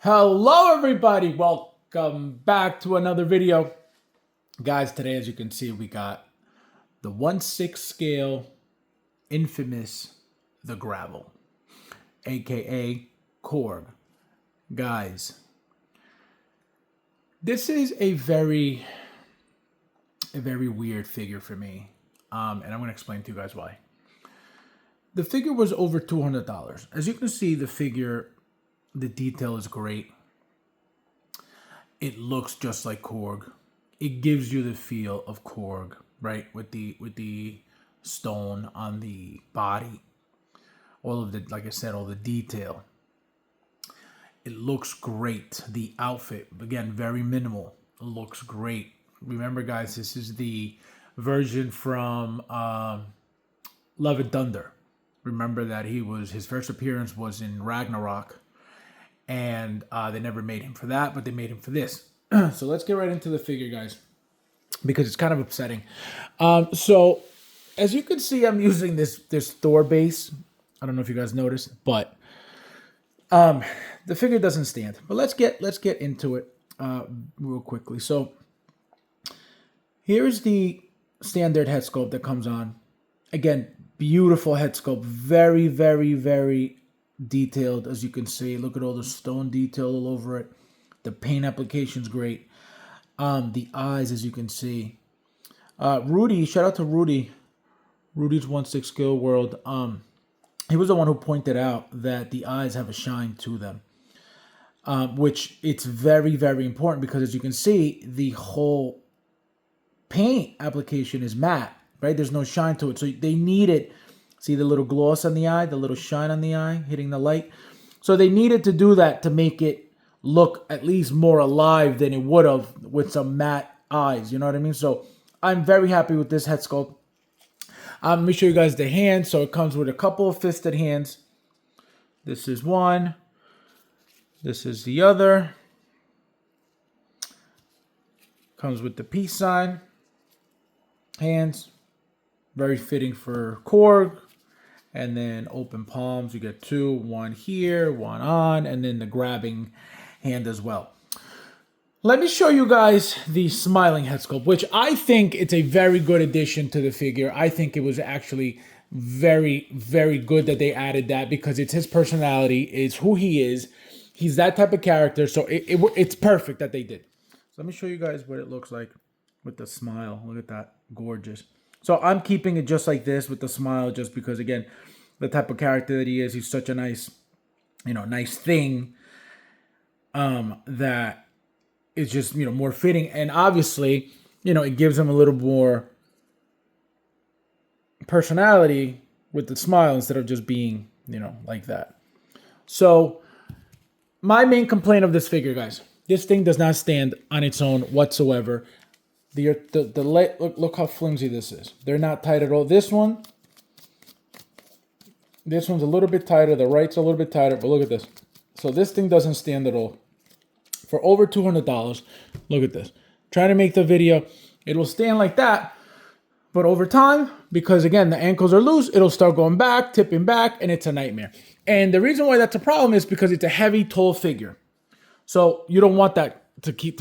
Hello everybody, welcome back to another video. Guys, today as you can see we got the 1/6 scale infamous the gravel, aka Korg. Guys, this is a very weird figure for me, and I'm going to explain to you guys why. The figure was over $200. As you can see, the figure, the detail is great. It looks just like Korg. It gives you the feel of Korg, right? With the stone on the body. All of the, like I said, all the detail. It looks great. The outfit, again, very minimal. It looks great. Remember, guys, this is the version from Love and Thunder. Remember that his first appearance was in Ragnarok. And they never made him for that, but they made him for this. So let's get right into the figure, guys, because it's kind of upsetting. So as you can see, I'm using this Thor base. I don't know if you guys noticed, but the figure doesn't stand. But let's get into it real quickly. So here's the standard head sculpt that comes on. Again, beautiful head sculpt, very detailed, as you can see. Look at all the stone detail all over it. The paint application's great. The eyes, as you can see. Rudy, shout out to Rudy. Rudy's 1/6 Skill World. He was the one who pointed out that the eyes have a shine to them. Which it's very important because, as you can see, the whole paint application is matte, right? There's no shine to it. So they need it. See the little gloss on the eye, the little shine on the eye, hitting the light. So they needed to do that to make it look at least more alive than it would have with some matte eyes. You know what I mean? So I'm very happy with this head sculpt. Let me show you guys the hands. So it comes with a couple of fisted hands. This is one. This is the other. Comes with the peace sign. Hands. Very fitting for Korg. And then open palms, you get two, one here, one on, and then the grabbing hand as well. Let me show you guys the smiling head sculpt, which I think it's a very good addition to the figure. I think it was actually very good that they added that because it's his personality, it's who he is. He's that type of character, so it's perfect that they did. So let me show you guys what it looks like with the smile. Look at that, gorgeous. So I'm keeping it just like this with the smile just because, again, the type of character that he is, he's such a nice, nice thing that is just, more fitting. And obviously, it gives him a little more personality with the smile instead of just being, like that. So my main complaint of this figure, guys, this thing does not stand on its own whatsoever. Look how flimsy this is. They're not tight at all. This one's a little bit tighter. The right's a little bit tighter, but look at this. So this thing doesn't stand at all. For over $200, look at this. Trying to make the video, it'll stand like that, but over time, because again, the ankles are loose, it'll start going back, tipping back, and it's a nightmare. And the reason why that's a problem is because it's a heavy, tall figure. So you don't want that to keep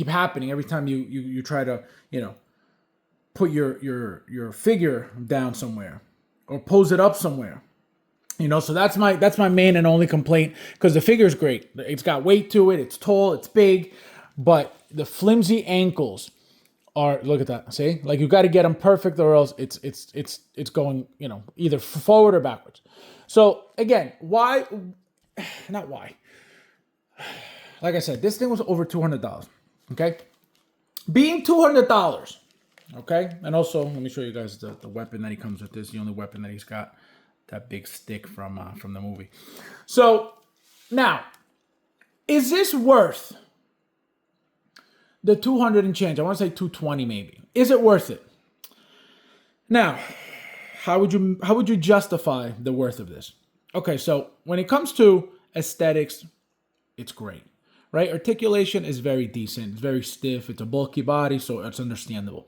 happening every time you try to put your figure down somewhere or pose it up somewhere. So that's my main and only complaint, because the figure is great. It's got weight to it. It's tall. It's big, but the flimsy ankles are, look at that. See, like you got to get them perfect, or else it's going either forward or backwards. So again, why? Not why. Like I said, this thing was over $200. Okay, being $200. Okay, and also let me show you guys the weapon that he comes with. This is the only weapon that he's got. That big stick from the movie. So now, is this worth the 200 and change? I want to say 220 maybe. Is it worth it? Now, how would you justify the worth of this? Okay, so when it comes to aesthetics, it's great, right? Articulation is very decent. It's very stiff. It's a bulky body, so it's understandable.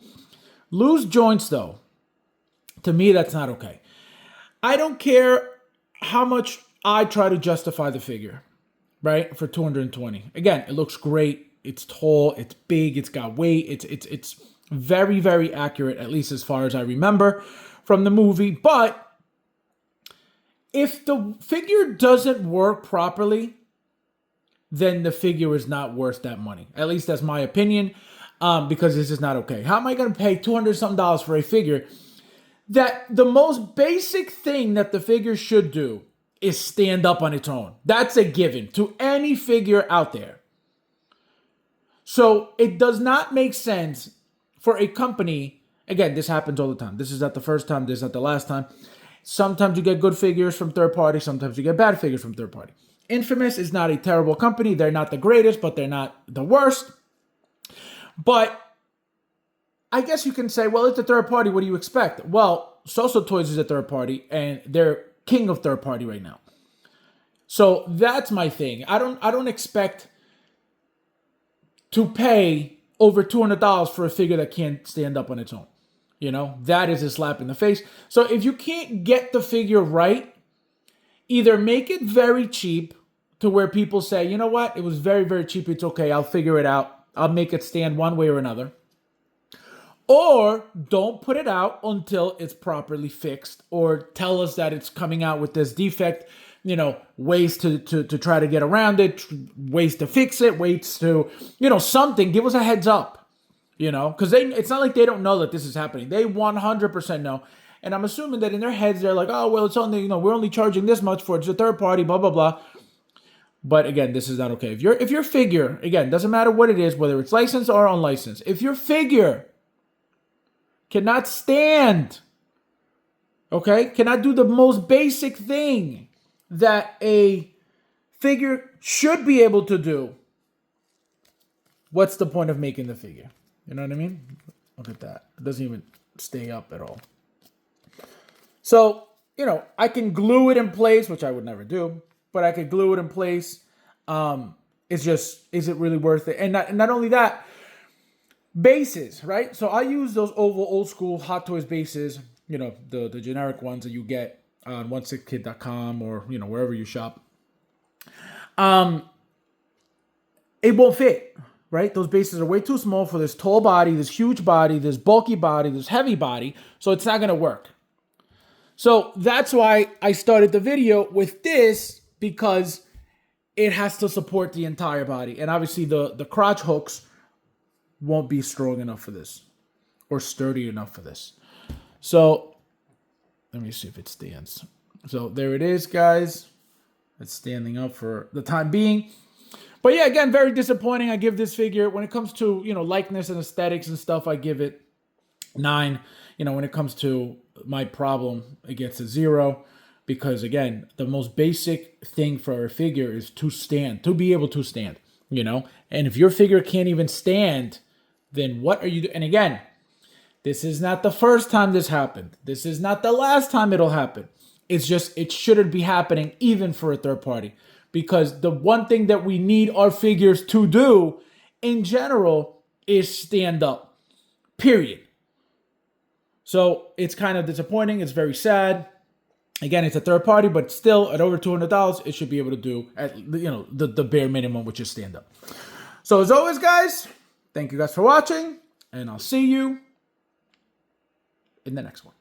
Loose joints, though, to me, that's not okay. I don't care how much I try to justify the figure, right? For 220. Again, it looks great. It's tall, it's big, it's got weight. It's very, very accurate, at least as far as I remember from the movie. But if the figure doesn't work properly, then the figure is not worth that money. At least that's my opinion, because this is not okay. How am I going to pay $200-something for a figure that the most basic thing that the figure should do is stand up on its own? That's a given to any figure out there. So it does not make sense for a company. Again, this happens all the time. This is not the first time. This is not the last time. Sometimes you get good figures from third party. Sometimes you get bad figures from third party. Infamous is not a terrible company. They're not the greatest, but they're not the worst. But I guess you can say, well, it's a third party. What do you expect? Well, Soso Toys is a third party, and they're king of third party right now. So that's my thing. I don't expect to pay over $200 for a figure that can't stand up on its own. You know, that is a slap in the face. So if you can't get the figure right, either make it very cheap to where people say, you know what, it was very, very cheap. It's okay. I'll figure it out. I'll make it stand one way or another. Or don't put it out until it's properly fixed, or tell us that it's coming out with this defect, you know, ways to try to get around it, ways to fix it, ways to, you know, something. Give us a heads up, you know, because it's not like they don't know that this is happening. They 100% know. And I'm assuming that in their heads, they're like, oh, well, it's only, you know, we're only charging this much for it. It's a third party, blah, blah, blah. But again, this is not okay. If your figure, again, doesn't matter what it is, whether it's licensed or unlicensed, if your figure cannot stand, okay, cannot do the most basic thing that a figure should be able to do, what's the point of making the figure? You know what I mean? Look at that. It doesn't even stay up at all. So, you know, I can glue it in place, which I would never do, but I could glue it in place. It's just, is it really worth it? And not only that, bases, right? So I use those oval old school Hot Toys bases, you know, the generic ones that you get on OneSixthEvolutionHT.com or, you know, wherever you shop. It won't fit, right? Those bases are way too small for this tall body, this huge body, this bulky body, this heavy body. So it's not going to work. So that's why I started the video with this, because it has to support the entire body. And obviously the crotch hooks won't be strong enough for this or sturdy enough for this. So let me see if it stands. So there it is, guys. It's standing up for the time being. But yeah, again, very disappointing. I give this figure, when it comes to, you know, likeness and aesthetics and stuff, I give it 9. You know, when it comes to my problem, it gets a 0. Because again, the most basic thing for a figure is to stand, to be able to stand, you know? And if your figure can't even stand, then what are you doing? And again, this is not the first time this happened. This is not the last time it'll happen. It's just, it shouldn't be happening even for a third party. Because the one thing that we need our figures to do in general is stand up, period. So it's kind of disappointing. It's very sad. Again, it's a third party, but still at over $200, it should be able to do at, you know, the bare minimum, which is stand up. So as always, guys, thank you guys for watching, and I'll see you in the next one.